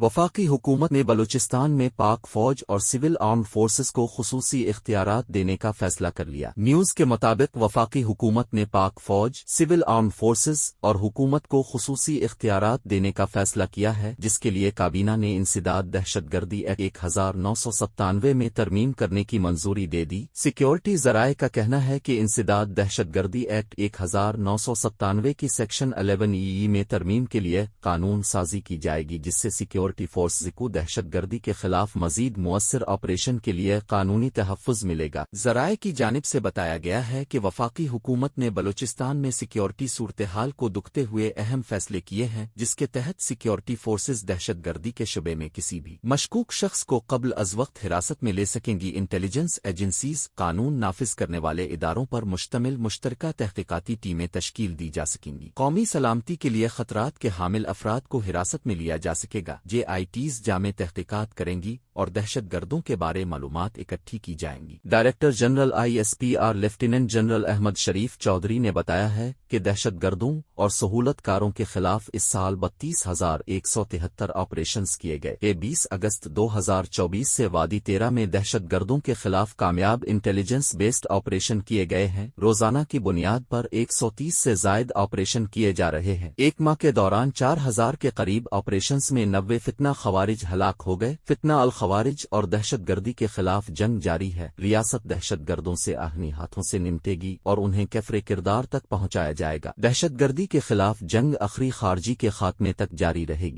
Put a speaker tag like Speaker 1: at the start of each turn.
Speaker 1: وفاقی حکومت نے بلوچستان میں پاک فوج اور سول آرمڈ فورسز کو خصوصی اختیارات دینے کا فیصلہ کر لیا۔ نیوز کے مطابق وفاقی حکومت نے پاک فوج، سول آرمڈ فورسز اور حکومت کو خصوصی اختیارات دینے کا فیصلہ کیا ہے، جس کے لیے کابینہ نے انسداد دہشت گردی ایکٹ 1997 میں ترمیم کرنے کی منظوری دے دی۔ سیکیورٹی ذرائع کا کہنا ہے کہ انسداد دہشت گردی ایکٹ 1997 کی سیکشن 11 میں ترمیم کے لیے قانون سازی کی جائے گی، جس سے سیکیورٹی فورسز کو دہشت گردی کے خلاف مزید مؤثر آپریشن کے لیے قانونی تحفظ ملے گا۔ ذرائع کی جانب سے بتایا گیا ہے کہ وفاقی حکومت نے بلوچستان میں سیکیورٹی صورتحال کو دکھتے ہوئے اہم فیصلے کیے ہیں، جس کے تحت سیکیورٹی فورسز دہشت گردی کے شعبے میں کسی بھی مشکوک شخص کو قبل از وقت حراست میں لے سکیں گی۔ انٹیلیجنس ایجنسیز، قانون نافذ کرنے والے اداروں پر مشتمل مشترکہ تحقیقاتی ٹیمیں تشکیل دی جا سکیں گی۔ قومی سلامتی کے لیے خطرات کے حامل افراد کو حراست میں لیا جا سکے گا۔ JITs جامع تحقیقات کریں گی اور دہشت گردوں کے بارے معلومات اکٹھی کی جائیں گی۔ Director general ISPR lieutenant general Ahmed Sharif Chaudhry نے بتایا ہے کہ دہشت گردوں اور سہولت کاروں کے خلاف اس سال 32,173 آپریشنز کیے گئے۔ 20 اگست 2024 سے وادی 13 میں دہشت گردوں کے خلاف کامیاب انٹیلیجنس بیسڈ آپریشن کیے گئے ہیں۔ روزانہ کی بنیاد پر 130 سے زائد آپریشن کیے جا رہے ہیں۔ ایک ماہ کے دوران 4,000 کے قریب آپریشنز میں 90 فتنہ خوارج ہلاک ہو گئے۔ فتنہ الخوارج اور دہشت گردی کے خلاف جنگ جاری ہے۔ ریاست دہشت گردوں سے آہنی ہاتھوں سے نمٹے گی اور انہیں کفر کردار تک پہنچایا جائے گا۔ دہشت گردی کے خلاف جنگ آخری خارجی کے خاتمے تک جاری رہے گی۔